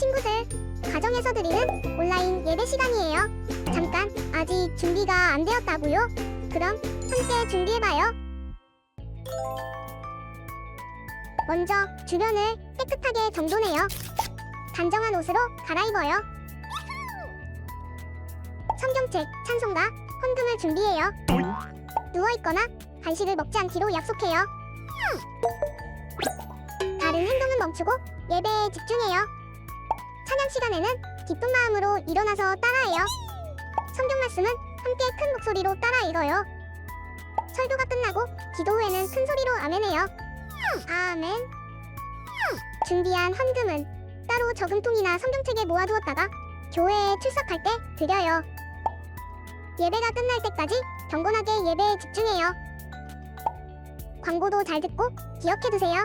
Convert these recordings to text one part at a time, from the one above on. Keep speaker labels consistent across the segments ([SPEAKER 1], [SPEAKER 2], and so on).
[SPEAKER 1] 친구들, 가정에서 드리는 온라인 예배 시간이에요. 잠깐, 아직 준비가 안 되었다고요? 그럼 함께 준비해봐요. 먼저 주변을 깨끗하게 정돈해요. 단정한 옷으로 갈아입어요. 성경책, 찬송가, 헌금을 준비해요. 누워있거나 간식을 먹지 않기로 약속해요. 다른 행동은 멈추고 예배에 집중해요. 찬양 시간에는 기쁜 마음으로 일어나서 따라해요. 성경 말씀은 함께 큰 목소리로 따라 읽어요. 설교가 끝나고 기도 후에는 큰 소리로 아멘해요. 아멘. 준비한 헌금은 따로 저금통이나 성경책에 모아두었다가 교회에 출석할 때 드려요. 예배가 끝날 때까지 경건하게 예배에 집중해요. 광고도 잘 듣고 기억해두세요.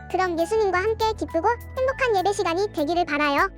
[SPEAKER 1] 그럼 예수님과 함께 기쁘고 행복한 예배 시간이 되기를 바라요.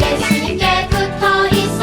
[SPEAKER 2] 예수님께 붙어 있어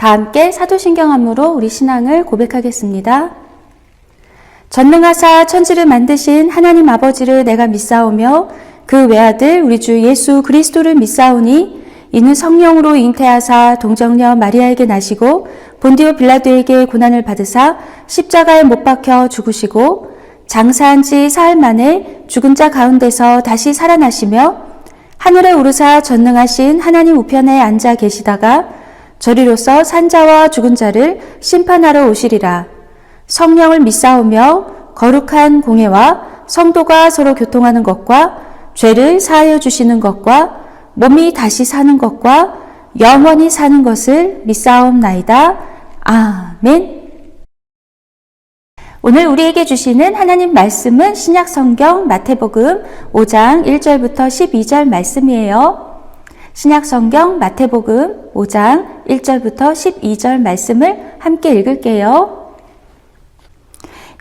[SPEAKER 2] 다 함께 사도신경함으로 우리 신앙을 고백하겠습니다. 전능하사 천지를 만드신 하나님 아버지를 내가 믿사오며 그 외아들 우리 주 예수 그리스도를 믿사오니 이는 성령으로 잉태하사 동정녀 마리아에게 나시고 본디오 빌라도에게 고난을 받으사 십자가에 못 박혀 죽으시고 장사한 지 사흘 만에 죽은 자 가운데서 다시 살아나시며 하늘에 오르사 전능하신 하나님 우편에 앉아 계시다가 저리로서 산자와 죽은 자를 심판하러 오시리라. 성령을 믿사오며 거룩한 공예와 성도가 서로 교통하는 것과 죄를 사하여 주시는 것과 몸이 다시 사는 것과 영원히 사는 것을 믿사옵나이다. 아멘. 오늘 우리에게 주시는 하나님 말씀은 신약성경 마태복음 5장 1절부터 12절 말씀이에요. 신약성경 마태복음 5장 1절부터 12절 말씀을 함께 읽을게요.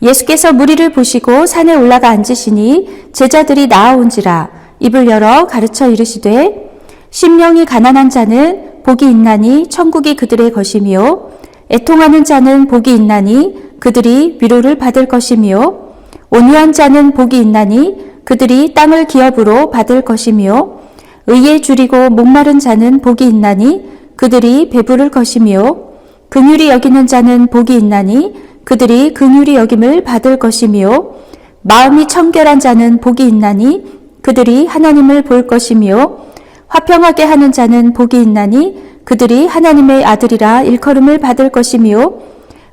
[SPEAKER 2] 예수께서 무리를 보시고 산에 올라가 앉으시니 제자들이 나아온지라 입을 열어 가르쳐 이르시되 심령이 가난한 자는 복이 있나니 천국이 그들의 것이며 애통하는 자는 복이 있나니 그들이 위로를 받을 것이며 온유한 자는 복이 있나니 그들이 땅을 기업으로 받을 것이며 의에 줄이고 목마른 자는 복이 있나니 그들이 배부를 것이며 긍휼히 여기는 자는 복이 있나니 그들이 긍휼히 여김을 받을 것이며 마음이 청결한 자는 복이 있나니 그들이 하나님을 볼 것이며 화평하게 하는 자는 복이 있나니 그들이 하나님의 아들이라 일컬음을 받을 것이며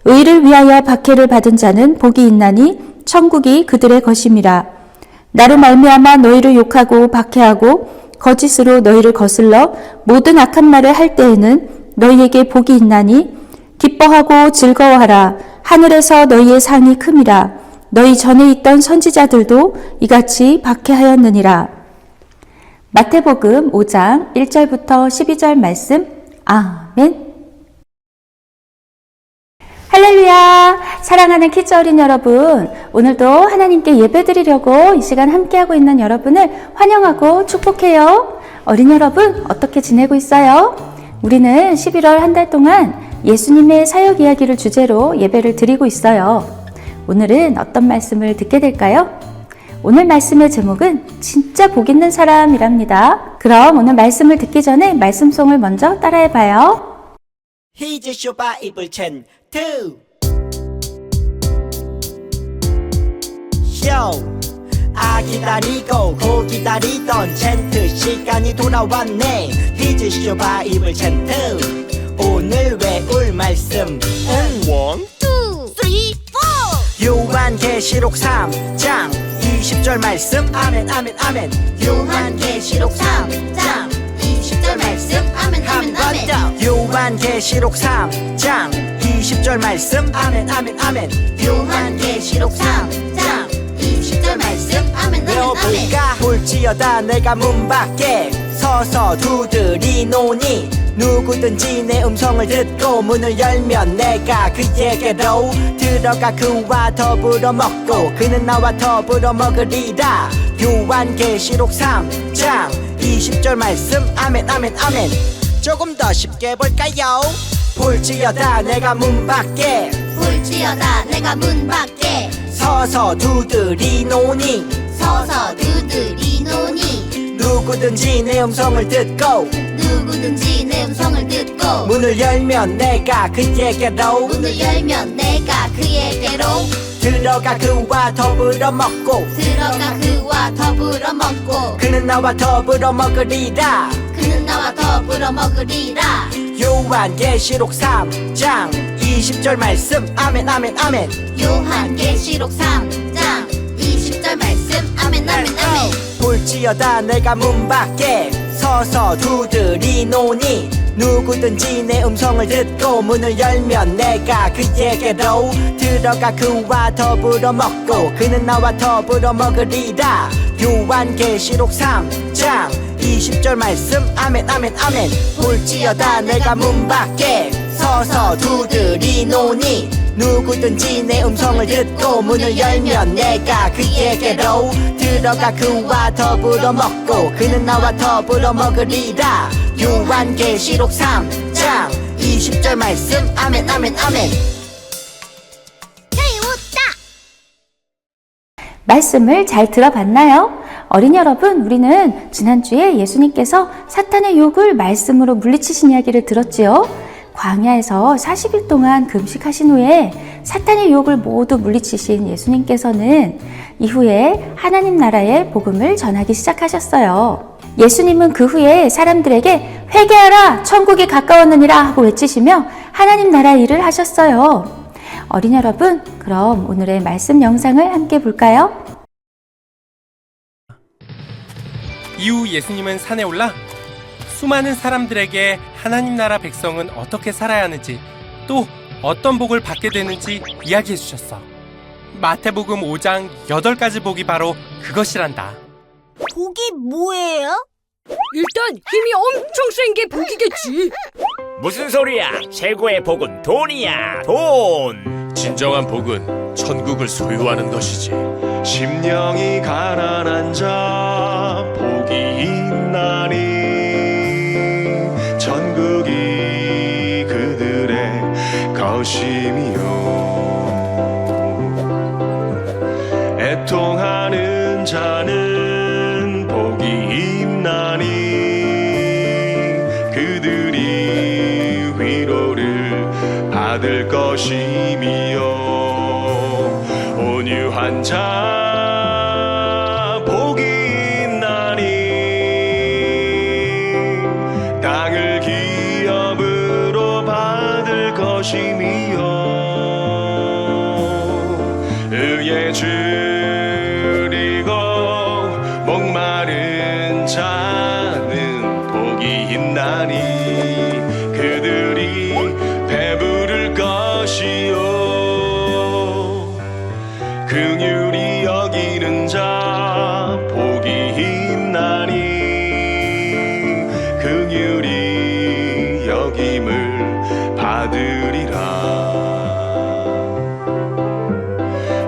[SPEAKER 2] 의를 위하여 박해를 받은 자는 복이 있나니 천국이 그들의 것임이라. 나로 말미암아 너희를 욕하고 박해하고 거짓으로 너희를 거슬러 모든 악한 말을 할 때에는 너희에게 복이 있나니 기뻐하고 즐거워하라. 하늘에서 너희의 상이 큼이라. 너희 전에 있던 선지자들도 이같이 박해하였느니라. 마태복음 5장 1절부터 12절 말씀. 아멘. 할렐루야! 사랑하는 키즈 어린 여러분, 오늘도 하나님께 예배드리려고 이 시간 함께하고 있는 여러분을 환영하고 축복해요. 어린 여러분, 어떻게 지내고 있어요? 우리는 11월 한 달 동안 예수님의 사역 이야기를 주제로 예배를 드리고 있어요. 오늘은 어떤 말씀을 듣게 될까요? 오늘 말씀의 제목은 진짜 복 있는 사람이랍니다. 그럼 오늘 말씀을 듣기 전에 말씀송을 먼저 따라해봐요.
[SPEAKER 3] 히즈쇼 바이블 챈 2 기다리고 고 기다리던 챈트 시간이 돌아왔네. 히즈쇼 바이블 챈 2 오늘 외울 말씀은 1, 2, 3, 4 요한계시록 3장 20절 말씀. 아멘 아멘 아멘.
[SPEAKER 4] 요한계시록 3장 20절 말씀. 아멘 아멘 아멘.
[SPEAKER 3] 요한계시록 3장 20절 말씀. 아멘 아멘 아멘.
[SPEAKER 4] 요한계시록 3장 20절 말씀. 아멘 아멘 아멘.
[SPEAKER 3] 외워볼까? 볼지어다 내가 문 밖에 서서 두드리노니 누구든지 내 음성을 듣고 문을 열면 내가 그에게로 들어가 그와 더불어 먹고 그는 나와 더불어 먹으리라. 요한계시록 3장 20절 말씀. 아멘 아멘 아멘. 조금 더 쉽게 볼까요? 볼지어다 내가 문 밖에
[SPEAKER 4] 볼지어다 내가 문 밖에
[SPEAKER 3] 서서 두드리노니
[SPEAKER 4] 서서 두드리노니
[SPEAKER 3] 누구든지 내 음성을 듣고
[SPEAKER 4] 누구든지 내 음성을 듣고
[SPEAKER 3] 문을 열면 내가 그에게로
[SPEAKER 4] 문을 열면 내가 그에게로
[SPEAKER 3] 들어가 그와 더불어 먹고
[SPEAKER 4] 들어가 그와 더불어 먹고
[SPEAKER 3] 그는 나와 더불어 먹으리라.
[SPEAKER 4] 그는 나와 더불어 먹으리라.
[SPEAKER 3] 요한계시록 3장 20절 말씀. 아멘 아멘 아멘.
[SPEAKER 4] 요한계시록 3장 20절 말씀. 아멘 아멘 아멘.
[SPEAKER 3] 볼지어다 내가 문 밖에 서서 두드리노니 누구든지 내 음성을 듣고 문을 열면 내가 그에게로 들어가 그와 더불어 먹고 그는 나와 더불어 먹으리라. 요한계시록 3장 20절 말씀. 아멘 아멘 아멘. 볼지어다 내가 문 밖에 서서 두드리노니 누구든지 내 음성을 듣고 문을 열면 내가 그에게로 들어가 그와 더불어 먹고 그는 나와 더불어 먹으리라. 요한계시록 3장
[SPEAKER 4] 20절 말씀 아멘 아멘 아멘.
[SPEAKER 2] 말씀을 잘 들어봤나요? 어린이 여러분, 우리는 지난주에 예수님께서 사탄의 욕을 말씀으로 물리치신 이야기를 들었지요. 광야에서 40일 동안 금식하신 후에 사탄의 욕을 모두 물리치신 예수님께서는 이후에 하나님 나라의 복음을 전하기 시작하셨어요. 예수님은 그 후에 사람들에게 회개하라! 천국이 가까웠느니라! 하고 외치시며 하나님 나라의 일을 하셨어요. 어린이 여러분, 그럼 오늘의 말씀 영상을 함께 볼까요?
[SPEAKER 5] 이후 예수님은 산에 올라 수많은 사람들에게 하나님 나라 백성은 어떻게 살아야 하는지 또 어떤 복을 받게 되는지 이야기해 주셨어. 마태복음 5장 8가지 복이 바로 그것이란다.
[SPEAKER 4] 복이 뭐예요?
[SPEAKER 6] 일단 힘이 엄청 센 게 복이겠지.
[SPEAKER 7] 무슨 소리야? 최고의 복은 돈이야. 돈.
[SPEAKER 8] 진정한 복은 천국을 소유하는 것이지.
[SPEAKER 9] 심령이 가난한 자 복이 있나니 천국이 그들의 것이미요. 애통하는 자는 복이 있나니 그들이 위로를 받을 것이미요. 온유한 자 복이 있나니 땅을 기업으로 받을 것이미요. 의에 줄이고 목마른 자는 복이 있나니 그들이 배부를 것이요. 긍휼히 여기는 자 복이 있나니 긍휼히 여김을 받으리라.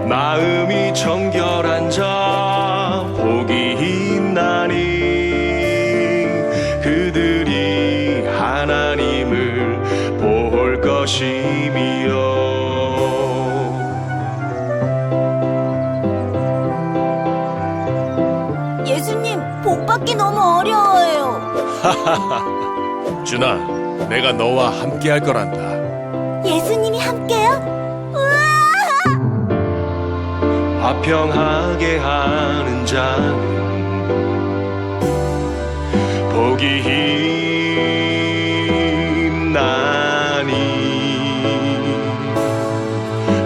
[SPEAKER 9] 마음이 정결한 자 복이 있나니 그들이 하나님을 볼 것이미요.
[SPEAKER 4] 예수님, 복 받기 너무 어려워요.
[SPEAKER 8] 준아, 내가 너와 함께 할 거란다.
[SPEAKER 4] 예수님이 함께요?
[SPEAKER 9] 화평하게 하는 자는 복이 있나니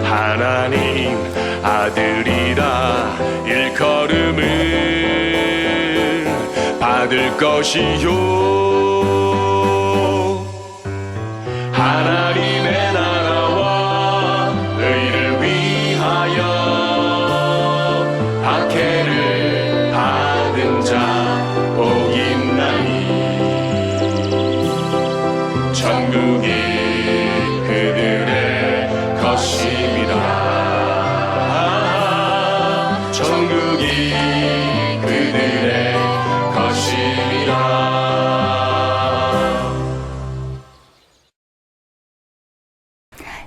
[SPEAKER 9] 하나님 아들이라 일컬음을 받을 것이요. 하나님의 나라와 의를 위하여 박해를 받은 자 복 있나니 천국이 그들의 것임이라. 천국이 그들의 것임이라.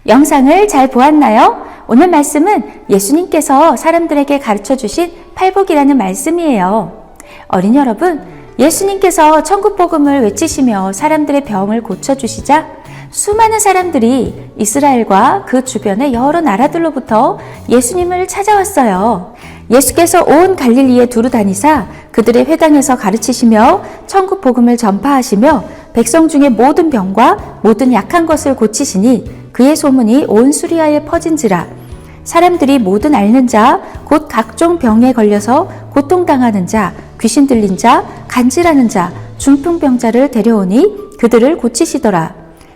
[SPEAKER 2] 영상을 잘 보았나요? 오늘 말씀은 예수님께서 사람들에게 가르쳐 주신 팔복이라는 말씀이에요. 어린이 여러분, 예수님께서 천국 복음을 외치시며 사람들의 병을 고쳐주시자 수많은 사람들이 이스라엘과 그 주변의 여러 나라들로부터 예수님을 찾아왔어요. 예수께서 온 갈릴리에 두루 다니사 그들의 회당에서 가르치시며 천국 복음을 전파하시며 백성 중의 모든 병과 모든 약한 것을 고치시니 그의 소문이 온 수리아에 퍼진지라. 사람들이 모든 앓는 자, 곧 각종 병에 걸려서 고통당하는 자, 귀신 들린 자, 간질하는 자, 중풍병자를 데려오니 그들을 고치시더라.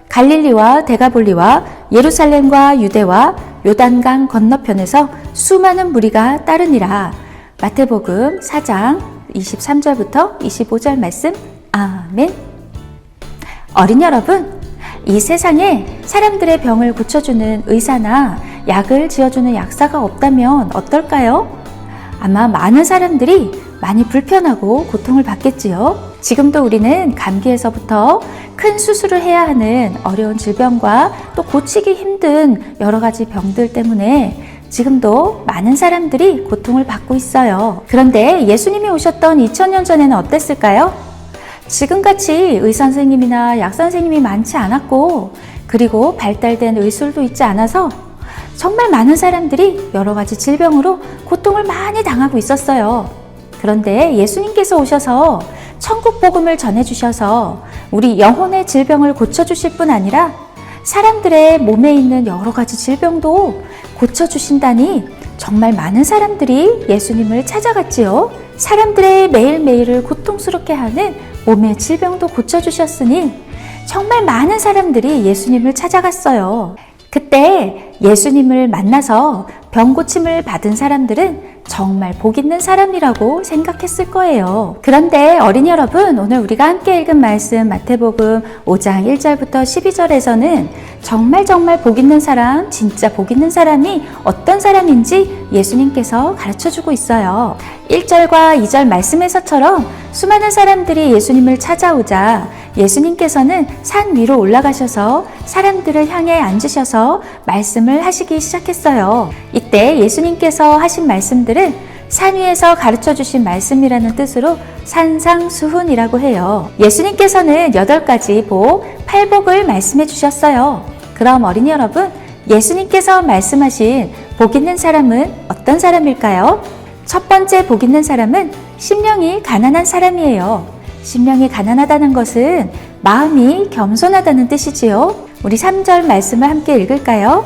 [SPEAKER 2] 갈릴리와 데가볼리와 예루살렘과 유대와 요단강 건너편에서 수많은 무리가 따르니라. 마태복음 4장 23절부터 25절 말씀. 아멘. 어린이 여러분, 이 세상에 사람들의 병을 고쳐주는 의사나 약을 지어주는 약사가 없다면 어떨까요? 아마 많은 사람들이 많이 불편하고 고통을 받겠지요. 지금도 우리는 감기에서부터 큰 수술을 해야 하는 어려운 질병과 또 고치기 힘든 여러 가지 병들 때문에 지금도 많은 사람들이 고통을 받고 있어요. 그런데 예수님이 오셨던 2000년 전에는 어땠을까요? 지금같이 의선생님이나 약선생님이 많지 않았고, 그리고 발달된 의술도 있지 않아서 정말 많은 사람들이 여러 가지 질병으로 고통을 많이 당하고 있었어요. 그런데 예수님께서 오셔서 천국 복음을 전해주셔서 우리 영혼의 질병을 고쳐주실 뿐 아니라 사람들의 몸에 있는 여러 가지 질병도 고쳐주신다니 정말 많은 사람들이 예수님을 찾아갔지요. 사람들의 매일매일을 고통스럽게 하는 몸의 질병도 고쳐주셨으니 정말 많은 사람들이 예수님을 찾아갔어요. 그때 예수님을 만나서 병 고침을 받은 사람들은 정말 복 있는 사람이라고 생각했을 거예요. 그런데 어린이 여러분, 오늘 우리가 함께 읽은 말씀 마태복음 5장 1절부터 12절에서는 정말 복 있는 사람, 진짜 복 있는 사람이 어떤 사람인지 예수님께서 가르쳐주고 있어요. 1절과 2절 말씀에서처럼 수많은 사람들이 예수님을 찾아오자 예수님께서는 산 위로 올라가셔서 사람들을 향해 앉으셔서 말씀을 하시기 시작했어요. 이때 예수님께서 하신 말씀들은 산 위에서 가르쳐주신 말씀이라는 뜻으로 산상수훈이라고 해요. 예수님께서는 8가지 복, 8복을 말씀해 주셨어요. 그럼 어린이 여러분, 예수님께서 말씀하신 복 있는 사람은 어떤 사람일까요? 첫 번째 복 있는 사람은 심령이 가난한 사람이에요. 심령이 가난하다는 것은 마음이 겸손하다는 뜻이지요. 우리 3절 말씀을 함께 읽을까요?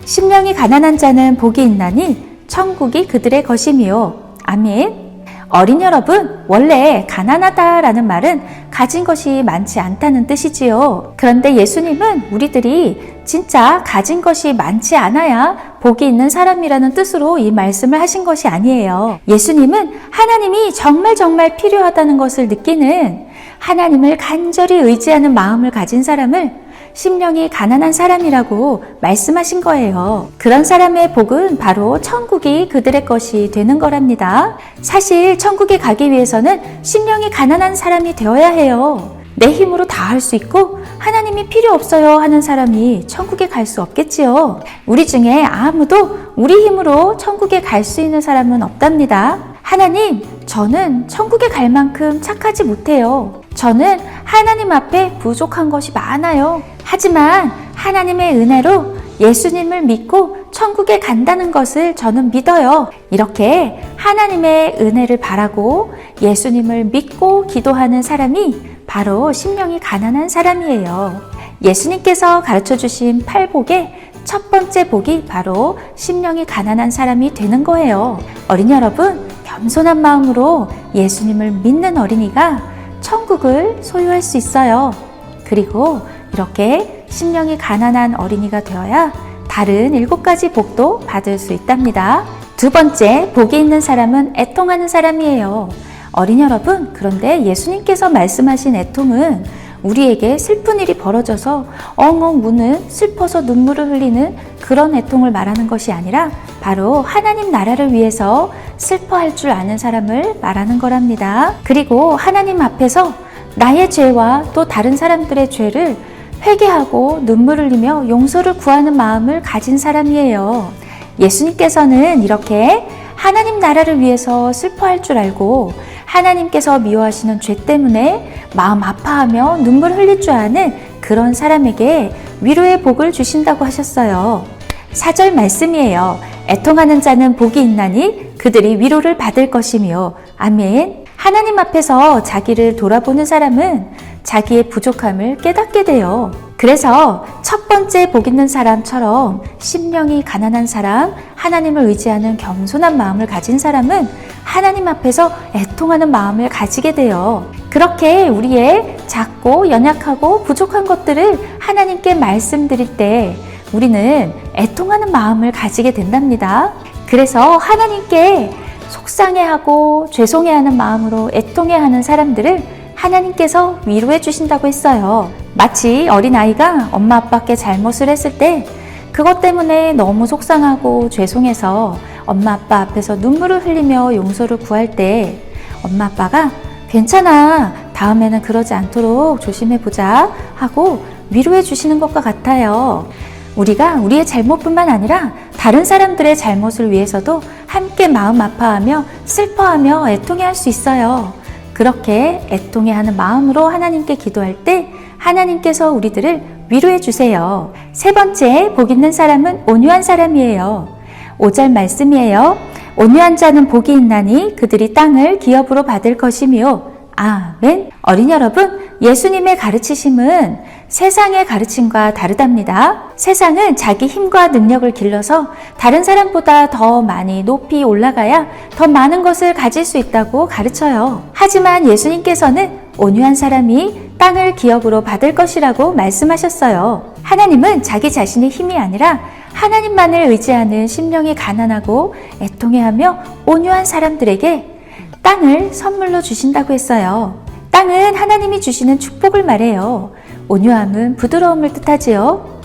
[SPEAKER 2] 심령이 가난한 자는 복이 있나니 천국이 그들의 것이미요. 아멘. 어린 여러분, 원래 가난하다라는 말은 가진 것이 많지 않다는 뜻이지요. 그런데 예수님은 우리들이 진짜 가진 것이 많지 않아야 복이 있는 사람이라는 뜻으로 이 말씀을 하신 것이 아니에요. 예수님은 하나님이 정말 필요하다는 것을 느끼는, 하나님을 간절히 의지하는 마음을 가진 사람을 심령이 가난한 사람이라고 말씀하신 거예요. 그런 사람의 복은 바로 천국이 그들의 것이 되는 거랍니다. 사실 천국에 가기 위해서는 심령이 가난한 사람이 되어야 해요. 내 힘으로 다 할 수 있고 하나님이 필요 없어요 하는 사람이 천국에 갈 수 없겠지요. 우리 중에 아무도 우리 힘으로 천국에 갈 수 있는 사람은 없답니다. 하나님, 저는 천국에 갈 만큼 착하지 못해요. 저는 하나님 앞에 부족한 것이 많아요. 하지만 하나님의 은혜로 예수님을 믿고 천국에 간다는 것을 저는 믿어요. 이렇게 하나님의 은혜를 바라고 예수님을 믿고 기도하는 사람이 바로 심령이 가난한 사람이에요. 예수님께서 가르쳐주신 8복의 첫 번째 복이 바로 심령이 가난한 사람이 되는 거예요. 어린이 여러분, 겸손한 마음으로 예수님을 믿는 어린이가 천국을 소유할 수 있어요. 그리고 이렇게 심령이 가난한 어린이가 되어야 다른 7가지 복도 받을 수 있답니다. 두 번째, 복이 있는 사람은 애통하는 사람이에요. 어린이 여러분, 그런데 예수님께서 말씀하신 애통은 우리에게 슬픈 일이 벌어져서 엉엉 우는, 슬퍼서 눈물을 흘리는 그런 애통을 말하는 것이 아니라 바로 하나님 나라를 위해서 슬퍼할 줄 아는 사람을 말하는 거랍니다. 그리고 하나님 앞에서 나의 죄와 또 다른 사람들의 죄를 회개하고 눈물 흘리며 용서를 구하는 마음을 가진 사람이에요. 예수님께서는 이렇게 하나님 나라를 위해서 슬퍼할 줄 알고 하나님께서 미워하시는 죄 때문에 마음 아파하며 눈물 흘릴 줄 아는 그런 사람에게 위로의 복을 주신다고 하셨어요. 4절 말씀이에요. 애통하는 자는 복이 있나니 그들이 위로를 받을 것이며. 아멘. 하나님 앞에서 자기를 돌아보는 사람은 자기의 부족함을 깨닫게 돼요. 그래서 첫 번째 복 있는 사람처럼 심령이 가난한 사람, 하나님을 의지하는 겸손한 마음을 가진 사람은 하나님 앞에서 애통하는 마음을 가지게 돼요. 그렇게 우리의 작고 연약하고 부족한 것들을 하나님께 말씀드릴 때 우리는 애통하는 마음을 가지게 된답니다. 그래서 하나님께 속상해하고 죄송해하는 마음으로 애통해하는 사람들을 하나님께서 위로해 주신다고 했어요. 마치 어린아이가 엄마 아빠께 잘못을 했을 때 그것 때문에 너무 속상하고 죄송해서 엄마 아빠 앞에서 눈물을 흘리며 용서를 구할 때 엄마 아빠가 괜찮아. 다음에는 그러지 않도록 조심해보자 하고 위로해 주시는 것과 같아요. 우리가 우리의 잘못뿐만 아니라 다른 사람들의 잘못을 위해서도 함께 마음 아파하며 슬퍼하며 애통해할 수 있어요. 그렇게 애통해하는 마음으로 하나님께 기도할 때 하나님께서 우리들을 위로해 주세요. 세 번째, 복 있는 사람은 온유한 사람이에요. 5절 말씀이에요. 온유한 자는 복이 있나니 그들이 땅을 기업으로 받을 것이며. 아멘. 어린이 여러분, 예수님의 가르치심은 세상의 가르침과 다르답니다. 세상은 자기 힘과 능력을 길러서 다른 사람보다 더 많이 높이 올라가야 더 많은 것을 가질 수 있다고 가르쳐요. 하지만 예수님께서는 온유한 사람이 땅을 기업으로 받을 것이라고 말씀하셨어요. 하나님은 자기 자신의 힘이 아니라 하나님만을 의지하는 심령이 가난하고 애통해하며 온유한 사람들에게 땅을 선물로 주신다고 했어요. 땅은 하나님이 주시는 축복을 말해요. 온유함은 부드러움을 뜻하지요.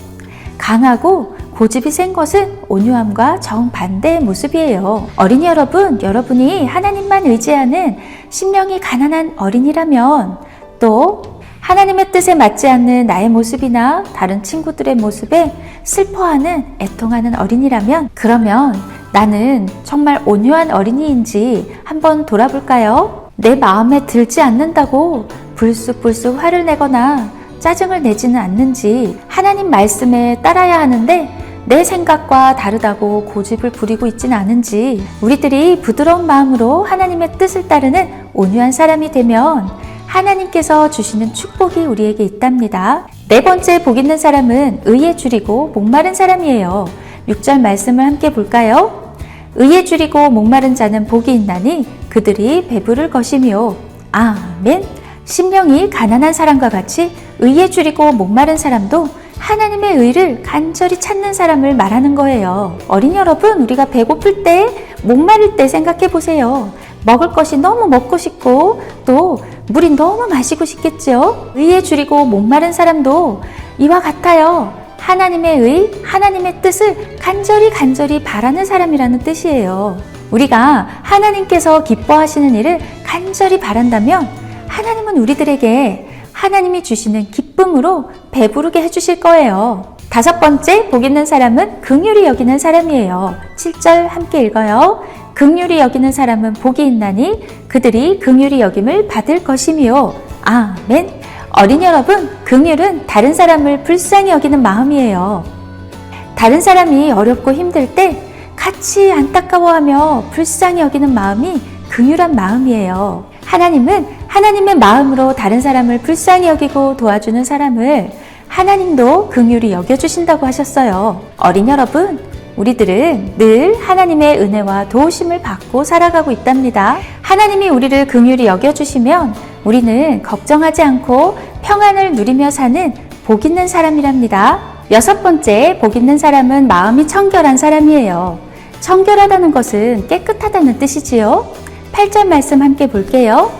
[SPEAKER 2] 강하고 고집이 센 것은 온유함과 정반대의 모습이에요. 어린이 여러분, 여러분이 하나님만 의지하는 심령이 가난한 어린이라면, 또 하나님의 뜻에 맞지 않는 나의 모습이나 다른 친구들의 모습에 슬퍼하는, 애통하는 어린이라면, 그러면 나는 정말 온유한 어린이인지 한번 돌아볼까요? 내 마음에 들지 않는다고 불쑥불쑥 화를 내거나 짜증을 내지는 않는지, 하나님 말씀에 따라야 하는데 내 생각과 다르다고 고집을 부리고 있지는 않은지, 우리들이 부드러운 마음으로 하나님의 뜻을 따르는 온유한 사람이 되면 하나님께서 주시는 축복이 우리에게 있답니다. 네 번째, 복 있는 사람은 의에 줄이고 목마른 사람이에요. 6절 말씀을 함께 볼까요? 의에 줄이고 목마른 자는 복이 있나니 그들이 배부를 것이며. 아멘. 심령이 가난한 사람과 같이 의에 줄이고 목마른 사람도 하나님의 의를 간절히 찾는 사람을 말하는 거예요. 어린이 여러분, 우리가 배고플 때, 목마를 때 생각해 보세요. 먹을 것이 너무 먹고 싶고 또 물이 너무 마시고 싶겠죠? 의에 줄이고 목마른 사람도 이와 같아요. 하나님의 의, 하나님의 뜻을 간절히 바라는 사람이라는 뜻이에요. 우리가 하나님께서 기뻐하시는 일을 간절히 바란다면 하나님은 우리들에게 하나님이 주시는 기쁨으로 배부르게 해주실 거예요. 다섯 번째, 복 있는 사람은 긍휼히 여기는 사람이에요. 7절 함께 읽어요. 긍휼히 여기는 사람은 복이 있나니 그들이 긍휼히 여김을 받을 것이며. 아멘. 어린이 여러분, 긍휼은 다른 사람을 불쌍히 여기는 마음이에요. 다른 사람이 어렵고 힘들 때 같이 안타까워하며 불쌍히 여기는 마음이 긍휼한 마음이에요. 하나님은 하나님의 마음으로 다른 사람을 불쌍히 여기고 도와주는 사람을 하나님도 긍휼히 여겨주신다고 하셨어요. 어린이 여러분, 우리들은 늘 하나님의 은혜와 도우심을 받고 살아가고 있답니다. 하나님이 우리를 긍휼히 여겨주시면 우리는 걱정하지 않고 평안을 누리며 사는 복 있는 사람이랍니다. 여섯 번째, 복 있는 사람은 마음이 청결한 사람이에요. 청결하다는 것은 깨끗하다는 뜻이지요. 8절 말씀 함께 볼게요.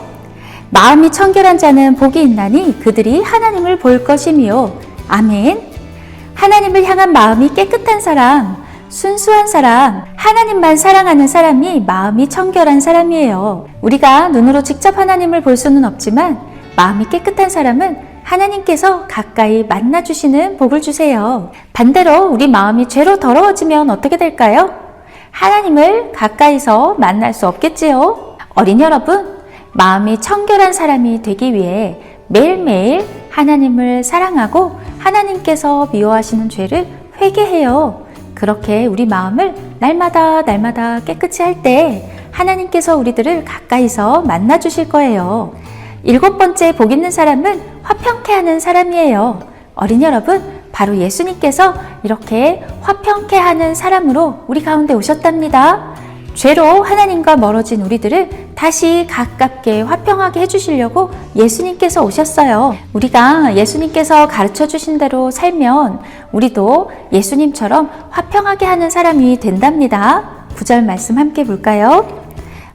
[SPEAKER 2] 마음이 청결한 자는 복이 있나니 그들이 하나님을 볼 것이며. 아멘. 하나님을 향한 마음이 깨끗한 사람, 순수한 사람, 하나님만 사랑하는 사람이 마음이 청결한 사람이에요. 우리가 눈으로 직접 하나님을 볼 수는 없지만 마음이 깨끗한 사람은 하나님께서 가까이 만나주시는 복을 주세요. 반대로 우리 마음이 죄로 더러워지면 어떻게 될까요? 하나님을 가까이서 만날 수 없겠지요. 어린이 여러분, 마음이 청결한 사람이 되기 위해 매일매일 하나님을 사랑하고 하나님께서 미워하시는 죄를 회개해요. 그렇게 우리 마음을 날마다 깨끗이 할 때 하나님께서 우리들을 가까이서 만나 주실 거예요. 일곱 번째, 복 있는 사람은 화평케 하는 사람이에요. 어린이 여러분, 바로 예수님께서 이렇게 화평케 하는 사람으로 우리 가운데 오셨답니다. 죄로 하나님과 멀어진 우리들을 다시 가깝게 화평하게 해주시려고 예수님께서 오셨어요. 우리가 예수님께서 가르쳐 주신 대로 살면 우리도 예수님처럼 화평하게 하는 사람이 된답니다. 9절 말씀 함께 볼까요?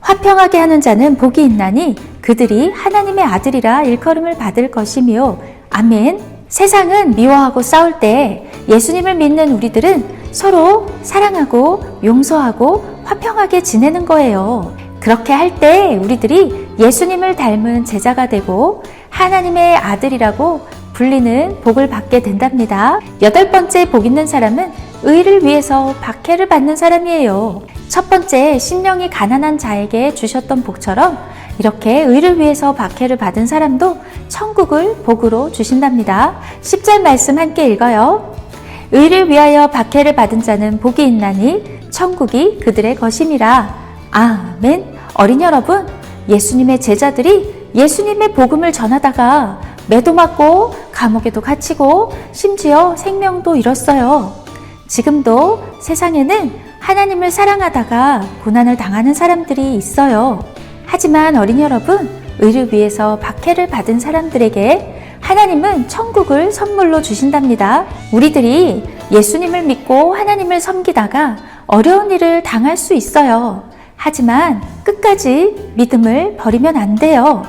[SPEAKER 2] 화평하게 하는 자는 복이 있나니 그들이 하나님의 아들이라 일컬음을 받을 것이며. 아멘. 세상은 미워하고 싸울 때 예수님을 믿는 우리들은 서로 사랑하고 용서하고 화평하게 지내는 거예요. 그렇게 할 때 우리들이 예수님을 닮은 제자가 되고 하나님의 아들이라고 불리는 복을 받게 된답니다. 8번째 복 있는 사람은 의를 위해서 박해를 받는 사람이에요. 첫 번째 심령이 가난한 자에게 주셨던 복처럼 이렇게 의를 위해서 박해를 받은 사람도 천국을 복으로 주신답니다. 10절 말씀 함께 읽어요. 의를 위하여 박해를 받은 자는 복이 있나니 천국이 그들의 것임이라. 아멘. 어린이 여러분, 예수님의 제자들이 예수님의 복음을 전하다가 매도 맞고 감옥에도 갇히고 심지어 생명도 잃었어요. 지금도 세상에는 하나님을 사랑하다가 고난을 당하는 사람들이 있어요. 하지만 어린이 여러분, 의를 위해서 박해를 받은 사람들에게 하나님은 천국을 선물로 주신답니다. 우리들이 예수님을 믿고 하나님을 섬기다가 어려운 일을 당할 수 있어요. 하지만 끝까지 믿음을 버리면 안 돼요.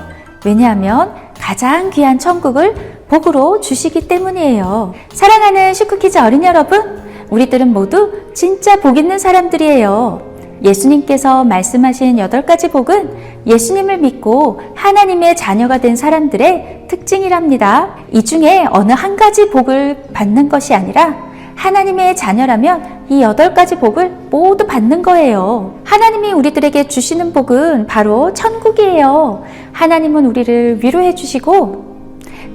[SPEAKER 2] 왜냐하면 가장 귀한 천국을 복으로 주시기 때문이에요. 사랑하는 슈크키즈 어린이 여러분, 우리들은 모두 진짜 복 있는 사람들이에요. 예수님께서 말씀하신 8가지 복은 예수님을 믿고 하나님의 자녀가 된 사람들의 특징이랍니다. 이 중에 어느 한 가지 복을 받는 것이 아니라 하나님의 자녀라면 이 8가지 복을 모두 받는 거예요. 하나님이 우리들에게 주시는 복은 바로 천국이에요. 하나님은 우리를 위로해 주시고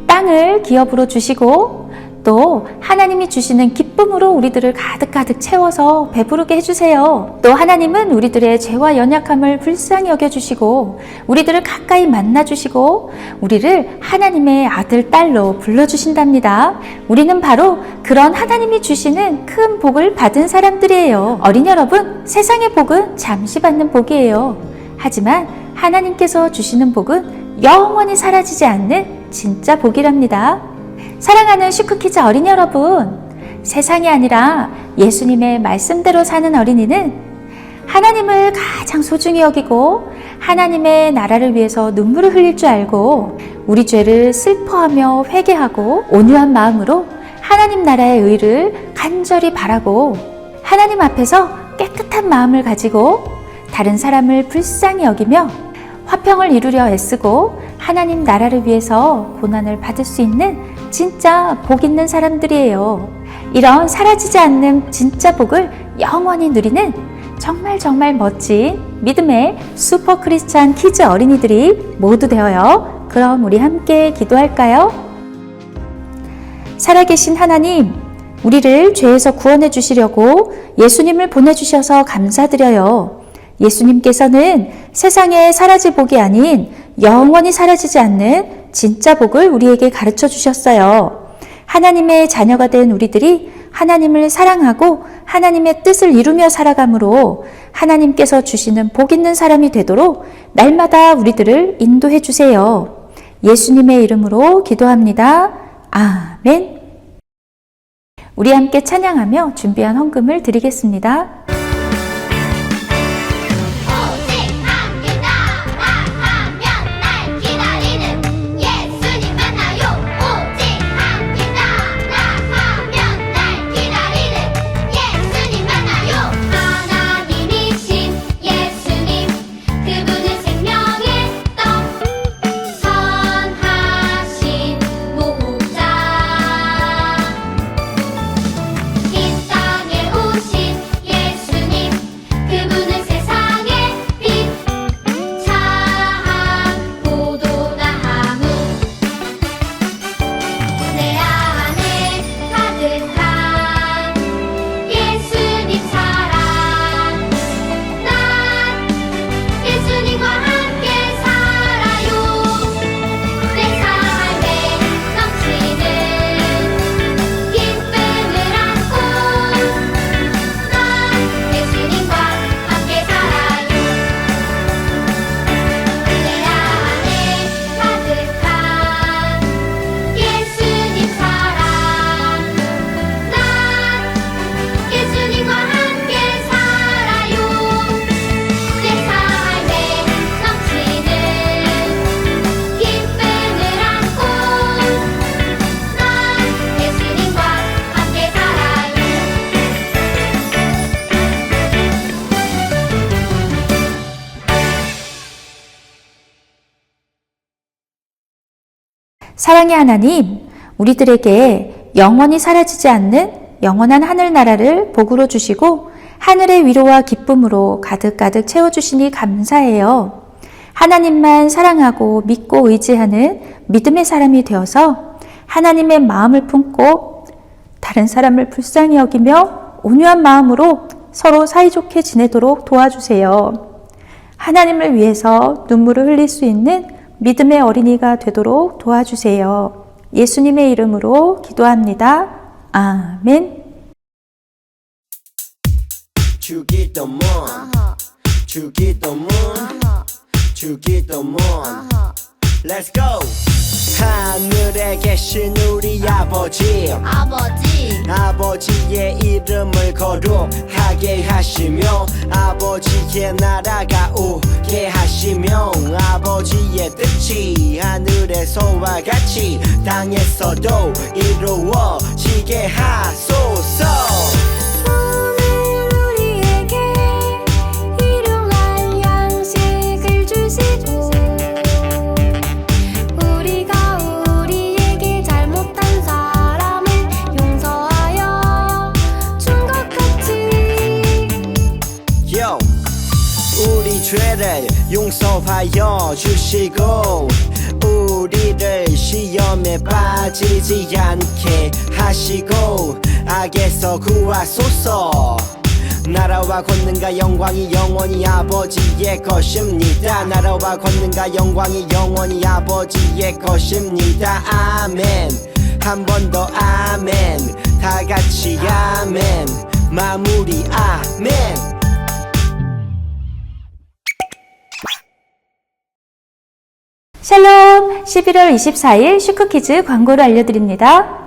[SPEAKER 2] 땅을 기업으로 주시고 또 하나님이 주시는 기쁨으로 우리들을 가득가득 채워서 배부르게 해주세요. 또 하나님은 우리들의 죄와 연약함을 불쌍히 여겨주시고 우리들을 가까이 만나주시고 우리를 하나님의 아들, 딸로 불러주신답니다. 우리는 바로 그런 하나님이 주시는 큰 복을 받은 사람들이에요. 어린이 여러분, 세상의 복은 잠시 받는 복이에요. 하지만 하나님께서 주시는 복은 영원히 사라지지 않는 진짜 복이랍니다. 사랑하는 슈크키즈 어린이 여러분, 세상이 아니라 예수님의 말씀대로 사는 어린이는 하나님을 가장 소중히 여기고 하나님의 나라를 위해서 눈물을 흘릴 줄 알고 우리 죄를 슬퍼하며 회개하고 온유한 마음으로 하나님 나라의 의를 간절히 바라고 하나님 앞에서 깨끗한 마음을 가지고 다른 사람을 불쌍히 여기며 화평을 이루려 애쓰고 하나님 나라를 위해서 고난을 받을 수 있는 진짜 복 있는 사람들이에요. 이런 사라지지 않는 진짜 복을 영원히 누리는 정말 멋진 믿음의 슈퍼 크리스찬 키즈 어린이들이 모두 되어요. 그럼 우리 함께 기도할까요? 살아계신 하나님, 우리를 죄에서 구원해 주시려고 예수님을 보내주셔서 감사드려요. 예수님께서는 세상에 사라질 복이 아닌 영원히 사라지지 않는 진짜 복을 우리에게 가르쳐 주셨어요. 하나님의 자녀가 된 우리들이 하나님을 사랑하고 하나님의 뜻을 이루며 살아가므로 하나님께서 주시는 복 있는 사람이 되도록 날마다 우리들을 인도해 주세요. 예수님의 이름으로 기도합니다. 아멘. 우리 함께 찬양하며 준비한 헌금을 드리겠습니다.
[SPEAKER 10] 이 땅에 오신 예수
[SPEAKER 2] 사랑의 하나님, 우리들에게 영원히 사라지지 않는 영원한 하늘나라를 복으로 주시고 하늘의 위로와 기쁨으로 가득가득 채워주시니 감사해요. 하나님만 사랑하고 믿고 의지하는 믿음의 사람이 되어서 하나님의 마음을 품고 다른 사람을 불쌍히 여기며 온유한 마음으로 서로 사이좋게 지내도록 도와주세요. 하나님을 위해서 눈물을 흘릴 수 있는 믿음의 어린이가 되도록 도와주세요. 예수님의 이름으로 기도합니다. 아멘.
[SPEAKER 3] 주기도문 주기도문 주기도문 Let's go! 하늘에 계신 우리 아버지 아버지의 이름을 거룩하게 하시며 아버지의 나라가 오게 하시며 아버지의 뜻이 하늘에서와 같이 땅에서도 이루어지게 하소서. 우리 죄를 용서하여 주시고 우리를 시험에 빠지지 않게 하시고 악에서 구하소서. 나라와 권능과 영광이 영원히 아버지의 것입니다. 나라와 권능과 영광이 영원히 아버지의 것입니다. 아멘. 한 번 더 아멘. 다 같이 아멘. 마무리 아멘.
[SPEAKER 2] 샬롬! 11월 24일 슈크키즈 광고를 알려드립니다.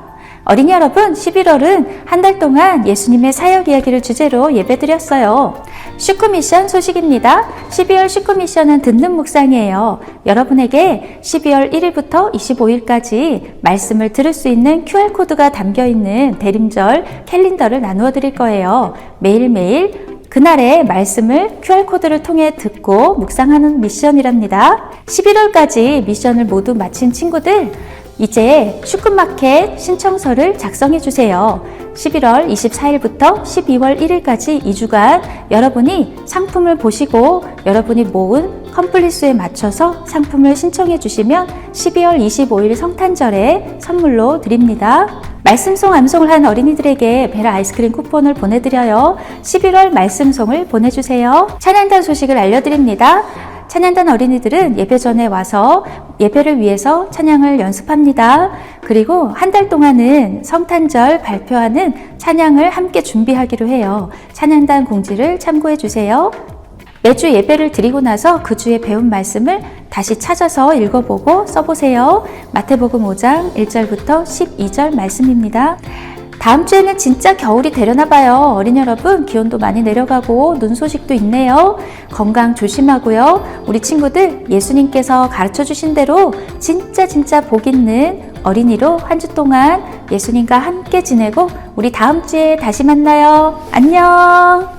[SPEAKER 2] 어린이 여러분, 11월은 한 달 동안 예수님의 사역 이야기를 주제로 예배드렸어요. 슈크미션 소식입니다. 12월 슈크미션은 듣는 묵상이에요. 여러분에게 12월 1일부터 25일까지 말씀을 들을 수 있는 QR코드가 담겨있는 대림절 캘린더를 나누어 드릴 거예요. 매일매일 그날의 말씀을 QR코드를 통해 듣고 묵상하는 미션이랍니다. 11월까지 미션을 모두 마친 친구들, 이제 슈크마켓 신청서를 작성해 주세요. 11월 24일부터 12월 1일까지 2주간 여러분이 상품을 보시고 여러분이 모은 컴플릿 수에 맞춰서 상품을 신청해 주시면 12월 25일 성탄절에 선물로 드립니다. 말씀송 암송을 한 어린이들에게 베라 아이스크림 쿠폰을 보내드려요. 11월 말씀송을 보내주세요. 찬양단 소식을 알려드립니다. 찬양단 어린이들은 예배 전에 와서 예배를 위해서 찬양을 연습합니다. 그리고 한 달 동안은 성탄절 발표하는 찬양을 함께 준비하기로 해요. 찬양단 공지를 참고해 주세요. 매주 예배를 드리고 나서 그 주에 배운 말씀을 다시 찾아서 읽어보고 써보세요. 마태복음 5장 1절부터 12절 말씀입니다. 다음 주에는 진짜 겨울이 되려나 봐요. 어린이 여러분, 기온도 많이 내려가고 눈 소식도 있네요. 건강 조심하고요. 우리 친구들 예수님께서 가르쳐 주신 대로 진짜 복 있는 어린이로 한 주 동안 예수님과 함께 지내고 우리 다음 주에 다시 만나요. 안녕.